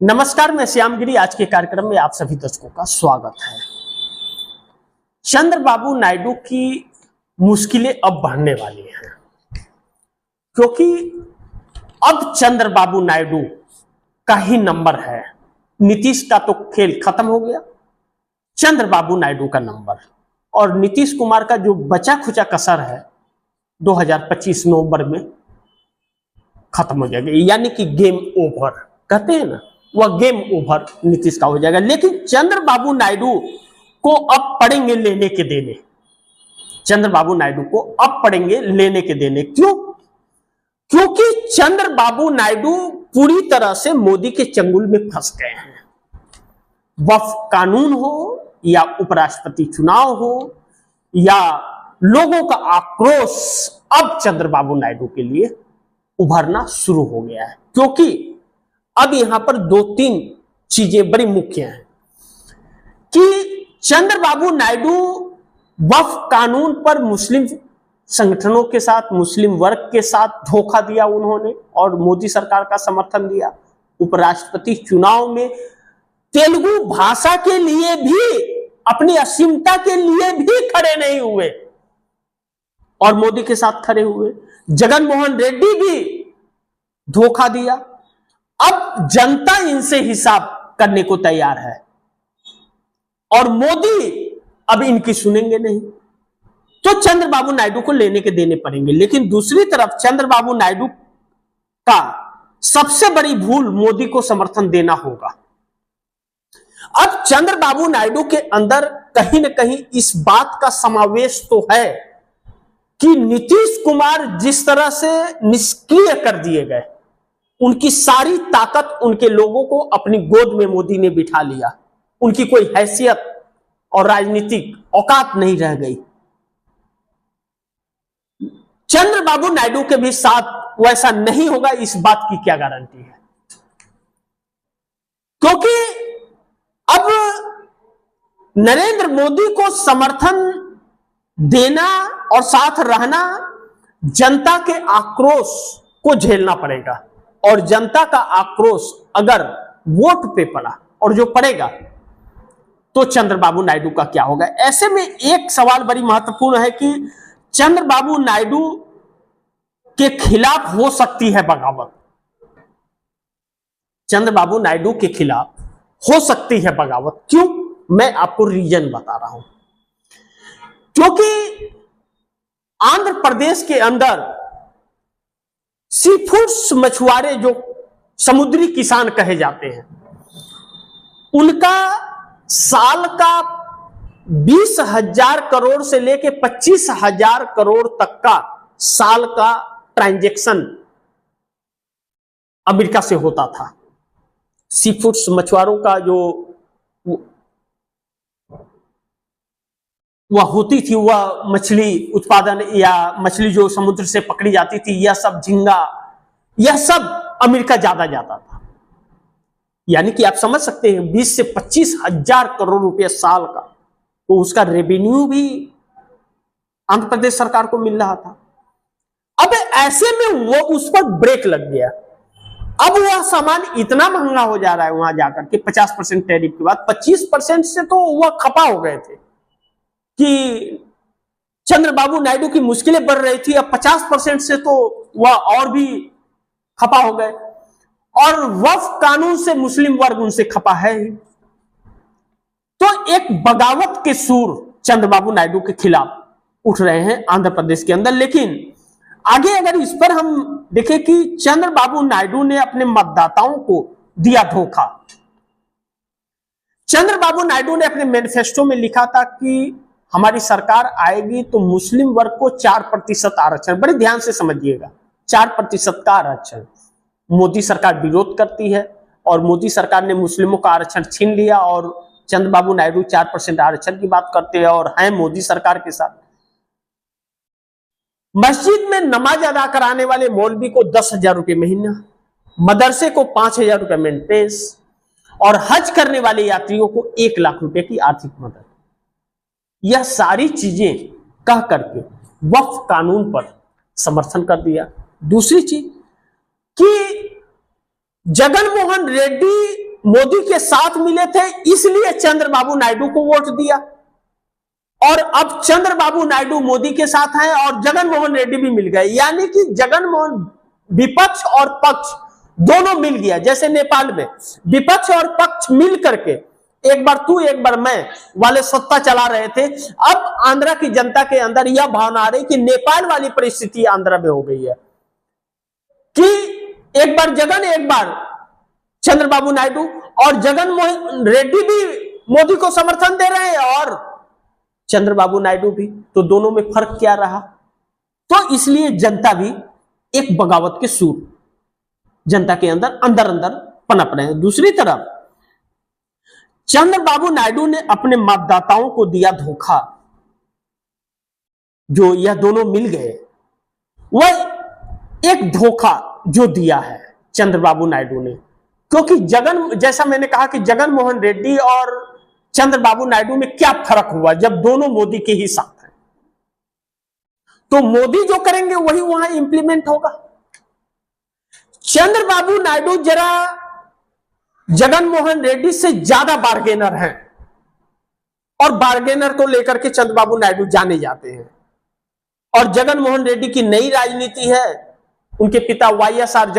नमस्कार, मैं श्यामगिरी। आज के कार्यक्रम में आप सभी दर्शकों का स्वागत है। चंद्रबाबू नायडू की मुश्किलें अब बढ़ने वाली हैं, क्योंकि अब चंद्रबाबू नायडू का ही नंबर है। नीतीश का तो खेल खत्म हो गया, चंद्रबाबू नायडू का नंबर और नीतीश कुमार का जो बचा खुचा कसर है 2025 नवंबर में खत्म हो जाएगा, यानी कि गेम ओवर कहते हैं ना, वह गेम ओवर नीतीश का हो जाएगा। लेकिन चंद्रबाबू नायडू को अब पड़ेंगे लेने के देने। चंद्रबाबू नायडू को अब पड़ेंगे लेने के देने। क्यों? क्योंकि चंद्रबाबू नायडू पूरी तरह से मोदी के चंगुल में फंस गए हैं। वक्फ कानून हो या उपराष्ट्रपति चुनाव हो या लोगों का आक्रोश, अब चंद्रबाबू नायडू के लिए उभरना शुरू हो गया है। क्योंकि अब यहां पर दो तीन चीजें बड़ी मुख्य हैं कि चंद्रबाबू नायडू वक्फ कानून पर मुस्लिम संगठनों के साथ, मुस्लिम वर्ग के साथ धोखा दिया उन्होंने और मोदी सरकार का समर्थन दिया। उपराष्ट्रपति चुनाव में तेलुगु भाषा के लिए भी, अपनी असीमता के लिए भी खड़े नहीं हुए और मोदी के साथ खड़े हुए। जगन मोहन रेड्डी भी धोखा दिया। अब जनता इनसे हिसाब करने को तैयार है और मोदी अब इनकी सुनेंगे नहीं, तो चंद्रबाबू नायडू को लेने के देने पड़ेंगे। लेकिन दूसरी तरफ चंद्रबाबू नायडू का सबसे बड़ी भूल मोदी को समर्थन देना होगा। अब चंद्रबाबू नायडू के अंदर कहीं ना कहीं इस बात का समावेश तो है कि नीतीश कुमार जिस तरह से निष्क्रिय कर दिए गए, उनकी सारी ताकत, उनके लोगों को अपनी गोद में मोदी ने बिठा लिया, उनकी कोई हैसियत और राजनीतिक औकात नहीं रह गई। चंद्रबाबू नायडू के भी साथ वैसा नहीं होगा, इस बात की क्या गारंटी है? क्योंकि अब नरेंद्र मोदी को समर्थन देना और साथ रहना, जनता के आक्रोश को झेलना पड़ेगा और जनता का आक्रोश अगर वोट पे पड़ा और जो पड़ेगा तो चंद्रबाबू नायडू का क्या होगा। ऐसे में एक सवाल बड़ी महत्वपूर्ण है कि चंद्रबाबू नायडू के खिलाफ हो सकती है बगावत। चंद्रबाबू नायडू के खिलाफ हो सकती है बगावत। क्यों? मैं आपको रीजन बता रहा हूं। क्योंकि आंध्र प्रदेश के अंदर सी फूड्स मछुआरे, जो समुद्री किसान कहे जाते हैं, उनका साल का 20,000 करोड़ से लेके 25,000 करोड़ तक का साल का ट्रांजैक्शन अमेरिका से होता था। सी फूड्स मछुआरों का जो वह होती थी, वह मछली उत्पादन या मछली जो समुद्र से पकड़ी जाती थी, यह सब झींगा, यह सब अमेरिका ज्यादा जाता था। यानी कि आप समझ सकते हैं 20 से 25,000 करोड़ रुपए साल का, तो उसका रेवेन्यू भी आंध्र प्रदेश सरकार को मिल रहा था। अब ऐसे में वो उस पर ब्रेक लग गया। अब वह सामान इतना महंगा हो जा रहा है वहां जाकर के 50% टैरिफ के बाद, 25% से तो वह खपा हो गए थे कि चंद्रबाबू नायडू की मुश्किलें बढ़ रही थी। अब 50% से तो वह और भी खपा हो गए और वक्फ कानून से मुस्लिम वर्ग उनसे खपा है ही। तो एक बगावत के सुर चंद्रबाबू नायडू के खिलाफ उठ रहे हैं आंध्र प्रदेश के अंदर। लेकिन आगे अगर इस पर हम देखें कि चंद्रबाबू नायडू ने अपने मतदाताओं को दिया धोखा। चंद्रबाबू नायडू ने अपने मैनिफेस्टो में लिखा था कि हमारी सरकार आएगी तो मुस्लिम वर्ग को 4% आरक्षण, बड़े ध्यान से समझिएगा, 4% का आरक्षण। मोदी सरकार विरोध करती है और मोदी सरकार ने मुस्लिमों का आरक्षण छीन लिया और चंद्रबाबू नायडू 4% आरक्षण की बात करते हैं और हैं मोदी सरकार के साथ। मस्जिद में नमाज अदा कराने वाले मौलवी को 10,000 रुपये महीना, मदरसे को 5,000 रुपये मेंटेनेंस और हज करने वाले यात्रियों को 1 लाख रुपए की आर्थिक मदद। यह सारी चीजें कह करके वक्फ कानून पर समर्थन कर दिया। दूसरी चीज कि जगन मोहन रेड्डी मोदी के साथ मिले थे, इसलिए चंद्रबाबू नायडू को वोट दिया। और अब चंद्रबाबू नायडू मोदी के साथ हैं और जगनमोहन रेड्डी भी मिल गए, यानी कि जगनमोहन विपक्ष और पक्ष दोनों मिल गया। जैसे नेपाल में विपक्ष और पक्ष मिल करके एक बार तू एक बार मैं वाले सत्ता चला रहे थे, अब आंध्रा की जनता के अंदर यह भावना आ रही कि नेपाल वाली परिस्थिति आंध्रा में हो गई है कि एक बार जगन एक बार चंद्रबाबू नायडू, और जगनमोहन रेड्डी भी मोदी को समर्थन दे रहे हैं और चंद्रबाबू नायडू भी, तो दोनों में फर्क क्या रहा? तो इसलिए जनता भी एक बगावत के सूर जनता के अंदर अंदर अंदर पनप रहे हैं। दूसरी तरफ चंद्रबाबू नायडू ने अपने मतदाताओं को दिया धोखा, जो यह दोनों मिल गए, वह एक धोखा जो दिया है चंद्रबाबू नायडू ने, क्योंकि जैसा मैंने कहा कि जगनमोहन रेड्डी और चंद्रबाबू नायडू में क्या फर्क हुआ जब दोनों मोदी के ही साथ हैं, तो मोदी जो करेंगे वही वहां इंप्लीमेंट होगा। चंद्रबाबू नायडू जरा जगनमोहन रेड्डी से ज्यादा बार्गेनर हैं और बार्गेनर को लेकर के चंद्रबाबू नायडू जाने जाते हैं। और जगनमोहन रेड्डी की नई राजनीति है, उनके पिता वाईएसआर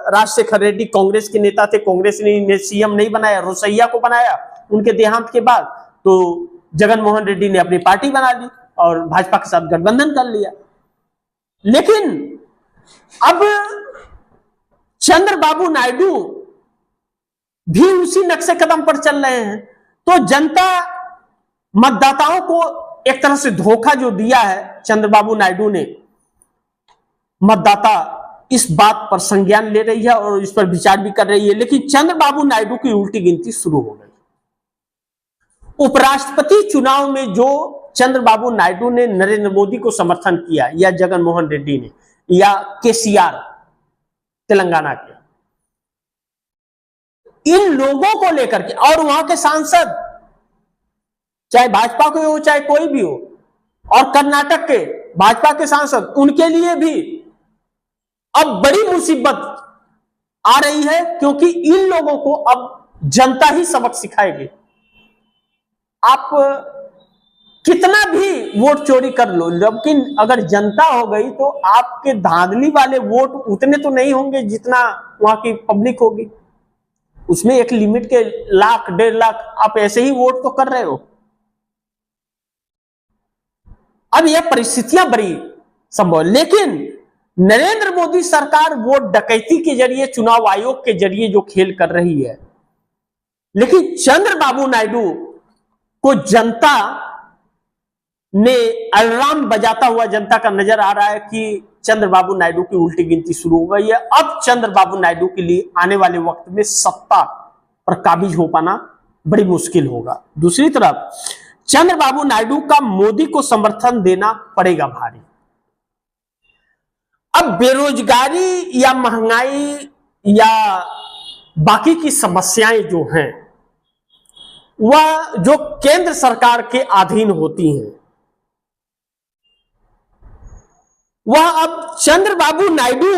राजशेखर रेड्डी कांग्रेस के नेता थे, कांग्रेस ने सीएम नहीं बनाया, रोसैया को बनाया उनके देहांत के बाद, तो जगनमोहन रेड्डी ने अपनी पार्टी बना ली और भाजपा के साथ गठबंधन कर लिया। लेकिन अब चंद्रबाबू नायडू भी उसी नक्शे कदम पर चल रहे हैं, तो जनता मतदाताओं को एक तरह से धोखा जो दिया है चंद्रबाबू नायडू ने, मतदाता इस बात पर संज्ञान ले रही है और इस पर विचार भी कर रही है। लेकिन चंद्रबाबू नायडू की उल्टी गिनती शुरू हो गई। उपराष्ट्रपति चुनाव में जो चंद्रबाबू नायडू ने नरेंद्र मोदी को समर्थन किया, या जगनमोहन रेड्डी ने, या केसीआर तेलंगाना के, इन लोगों को लेकर के, और वहां के सांसद चाहे भाजपा के हो चाहे कोई भी हो, और कर्नाटक के भाजपा के सांसद, उनके लिए भी अब बड़ी मुसीबत आ रही है, क्योंकि इन लोगों को अब जनता ही सबक सिखाएगी। आप कितना भी वोट चोरी कर लो, लेकिन अगर जनता हो गई तो आपके धांधली वाले वोट उतने तो नहीं होंगे जितना वहां की पब्लिक होगी। उसमें एक लिमिट के 1,00,000 1.5 लाख आप ऐसे ही वोट तो कर रहे हो। अब यह परिस्थितियां बड़ी संभव, लेकिन नरेंद्र मोदी सरकार वोट डकैती के जरिए, चुनाव आयोग के जरिए जो खेल कर रही है, लेकिन चंद्रबाबू नायडू को जनता ने अलार्म बजाता हुआ जनता का नजर आ रहा है कि चंद्रबाबू नायडू की उल्टी गिनती शुरू हो गई है। अब चंद्रबाबू नायडू के लिए आने वाले वक्त में सत्ता पर काबिज हो पाना बड़ी मुश्किल होगा। दूसरी तरफ चंद्रबाबू नायडू का मोदी को समर्थन देना पड़ेगा भारी। अब बेरोजगारी या महंगाई या बाकी की समस्याएं जो हैं, वह जो केंद्र सरकार के अधीन होती हैं, वह अब चंद्रबाबू नायडू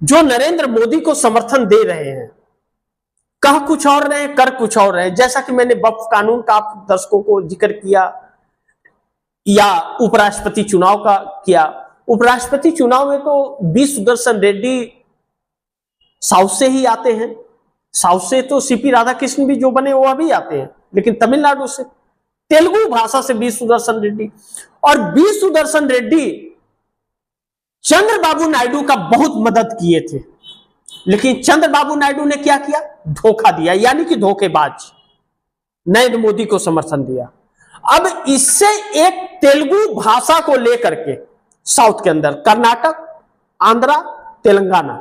जो नरेंद्र मोदी को समर्थन दे रहे हैं, कह कुछ और रहे हैं, कर कुछ और रहे हैं। जैसा कि मैंने वक्फ कानून का आप दर्शकों को जिक्र किया, या उपराष्ट्रपति चुनाव का किया। उपराष्ट्रपति चुनाव में तो बी सुदर्शन रेड्डी साउथ से ही आते हैं, साउथ से तो सीपी राधाकृष्णन भी जो बने वह भी आते हैं, लेकिन तमिलनाडु से, तेलुगु भाषा से बी सुदर्शन रेड्डी। और बी सुदर्शन रेड्डी चंद्रबाबू नायडू का बहुत मदद किए थे, लेकिन चंद्रबाबू नायडू ने क्या किया? धोखा दिया, यानी कि धोखेबाज नरेंद्र मोदी को समर्थन दिया। अब इससे एक तेलुगु भाषा को लेकर के साउथ के अंदर, कर्नाटक, आंध्रा, तेलंगाना,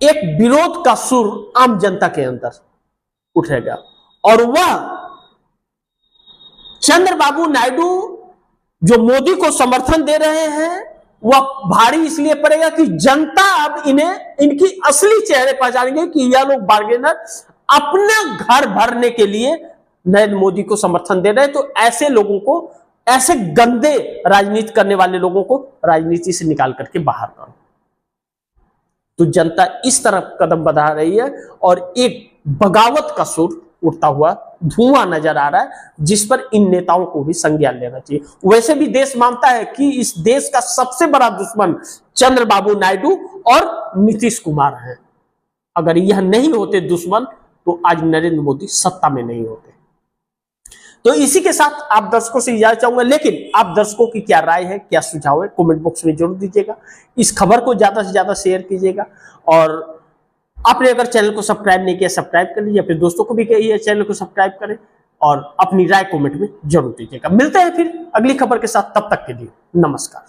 एक विरोध का सुर आम जनता के अंदर उठेगा, और वह चंद्रबाबू नायडू जो मोदी को समर्थन दे रहे हैं, वह भारी इसलिए पड़ेगा कि जनता अब इन्हें इनकी असली चेहरे पहचानेंगे कि यह लोग बार्गेनर अपना घर भरने के लिए नरेंद्र मोदी को समर्थन दे रहे हैं। तो ऐसे लोगों को, ऐसे गंदे राजनीति करने वाले लोगों को राजनीति से निकाल करके बाहर करो। तो जनता इस तरफ कदम बढ़ा रही है और एक बगावत का सुर उठता हुआ धुआं नजर आ रहा है, जिस पर इन नेताओं को भी संज्ञान लेना चाहिए। वैसे भी देश मानता है कि इस देश का सबसे बड़ा दुश्मन चंद्रबाबू नायडू और नीतीश कुमार हैं। अगर यह नहीं होते दुश्मन तो आज नरेंद्र मोदी सत्ता में नहीं होते। तो इसी के साथ आप दर्शकों से इजाजत चाहूंगा, लेकिन आप दर्शकों की क्या राय है, क्या सुझाव है, कमेंट बॉक्स में जरूर दीजिएगा। इस खबर को ज्यादा से ज्यादा शेयर कीजिएगा और आपने अगर चैनल को सब्सक्राइब नहीं किया सब्सक्राइब कर लीजिए, अपने दोस्तों को भी कहिए चैनल को सब्सक्राइब करें और अपनी राय कमेंट में जरूर दीजिएगा। मिलते हैं फिर अगली खबर के साथ, तब तक के लिए नमस्कार।